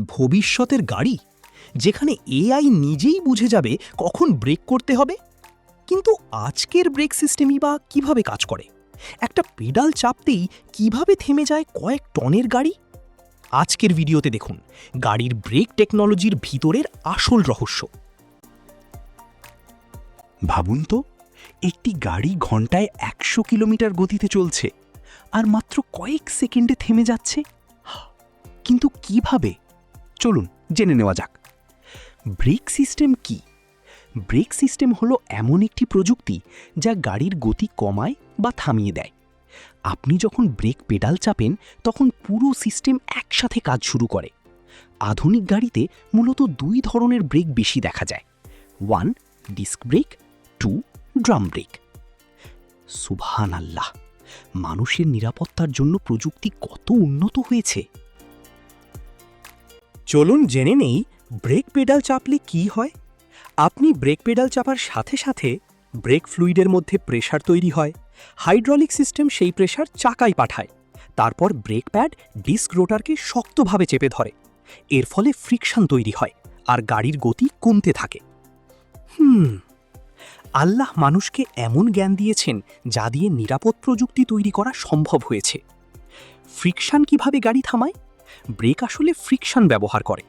ভবিষ্যতের গাড়ি, যেখানে এআই নিজেই বুঝে যাবে কখন ব্রেক করতে হবে। কিন্তু আজকের ব্রেক সিস্টেমই বা কিভাবে কাজ করে? একটা পেডাল চাপতেই কিভাবে থেমে যায় কয়েক টনের গাড়ি? আজকের ভিডিওতে দেখুন গাড়ির ব্রেক টেকনোলজির ভিতরের আসল রহস্য। ভাবুন তো, একটি গাড়ি ঘন্টায় ১০০ কিলোমিটার গতিতে চলছে আর মাত্র কয়েক সেকেন্ডে থেমে যাচ্ছে। কিন্তু কিভাবে? চলুন জেনে নেওয়া যাক। ব্রেক সিস্টেম কি? ব্রেক সিস্টেম হলো এমন একটি প্রযুক্তি যা গাড়ির গতি কমায় বা থামিয়ে দেয়। আপনি যখন ব্রেক পেডাল চাপেন তখন পুরো সিস্টেম একসাথে কাজ শুরু করে। আধুনিক গাড়িতে মূলত দুই ধরনের ব্রেক বেশি দেখা যায়: 1 ডিস্ক ব্রেক, 2 ড্রাম ব্রেক। সুবহানাল্লাহ, মানুষের নিরাপত্তার জন্য প্রযুক্তি কত উন্নত হয়েছে। চলুন জেনে নেই ব্রেক পেডাল চাপলে কি হয়। আপনি ব্রেক পেডাল চাপার সাথে সাথে ব্রেক ফ্লুইডের মধ্যে প্রেসার তৈরি হয়। হাইড্রোলিক সিস্টেম সেই প্রেসার চাকায় পাঠায়। তারপর ব্রেক প্যাড ডিস্ক রোটারকে শক্তভাবে চেপে ধরে। এর ফলে ফ্রিকশন তৈরি হয় আর গাড়ির গতি কমতে থাকে। আল্লাহ মানুষকে এমন জ্ঞান দিয়েছেন যা দিয়ে নিরাপদ প্রযুক্তি তৈরি করা সম্ভব হয়েছে। ফ্রিকশন কিভাবে গাড়ি থামায়? ব্রেক আসলে ফ্রিকশন ব্যবহার করে।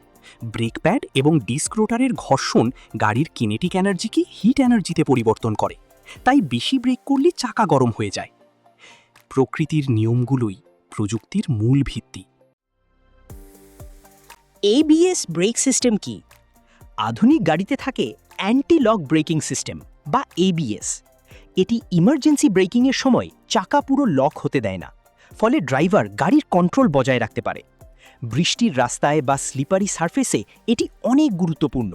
ব্রেক প্যাড এবং ডিস্ক রোটারের ঘর্ষণ গাড়ির কিনেটিক এনার্জিকে হিট এনার্জিতে পরিবর্তন করে। তাই বেশি ব্রেক করলে চাকা গরম হয়ে যায়। প্রকৃতির নিয়মগুলোই প্রযুক্তির মূল ভিত্তি। ABS ব্রেক সিস্টেম কি? আধুনিক গাড়িতে থাকে অ্যান্টি লক ব্রেকিং সিস্টেম বা ABS। এটি ইমার্জেন্সি ব্রেকিংয়ের সময় চাকা পুরো লক হতে দেয় না, ফলে ড্রাইভার গাড়ির কন্ট্রোল বজায় রাখতে পারে। বৃষ্টির রাস্তায় বা স্লিপারি সারফেসে এটি অনেক গুরুত্বপূর্ণ।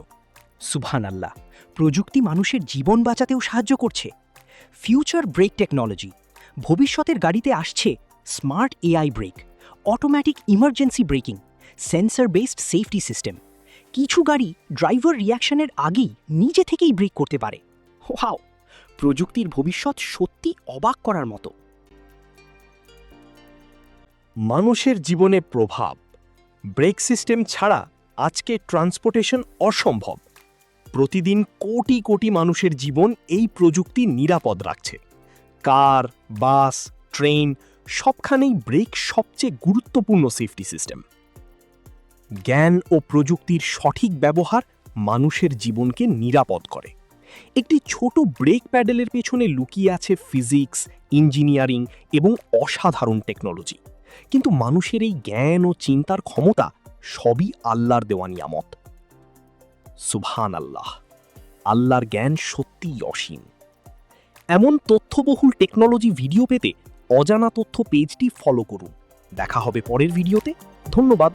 সুবহানাল্লাহ, প্রযুক্তি মানুষের জীবন বাঁচাতেও সাহায্য করছে। ফিউচার ব্রেক টেকনোলজি, ভবিষ্যতের গাড়িতে আসছে smart AI brake, automatic emergency braking, sensor based safety system. কিছু গাড়ি ড্রাইভার রিয়াকশনের আগেই নিজে থেকেই ব্রেক করতে পারে। ওয়াও, প্রযুক্তির ভবিষ্যৎ সত্যি অবাক করার মতো। মানুষের জীবনে প্রভাব। ব্রেক সিস্টেম ছাড়া আজকে ট্রান্সপোর্টেশন অসম্ভব। প্রতিদিন কোটি কোটি মানুষের জীবন এই প্রযুক্তি নিরাপদ রাখছে। কার, বাস, ট্রেন সবখানেই ব্রেক সবচেয়ে গুরুত্বপূর্ণ সেফটি সিস্টেম। জ্ঞান ও প্রযুক্তির সঠিক ব্যবহার মানুষের জীবনকে নিরাপদ করে। একটি ছোট ব্রেক প্যাডেলের পেছনে লুকিয়ে আছে ফিজিক্স, ইঞ্জিনিয়ারিং এবং অসাধারণ টেকনোলজি। কিন্তু মানুষের এই জ্ঞান ও চিন্তার ক্ষমতা সবই আল্লাহর দেওয়া নিয়ামত। সুবহানাল্লাহ, আল্লাহর জ্ঞান সত্যিই অসীম। এমন তথ্যবহুল টেকনোলজি ভিডিও পেতে অজানা তথ্য পেজটি ফলো করুন। দেখা হবে পরের ভিডিওতে। ধন্যবাদ।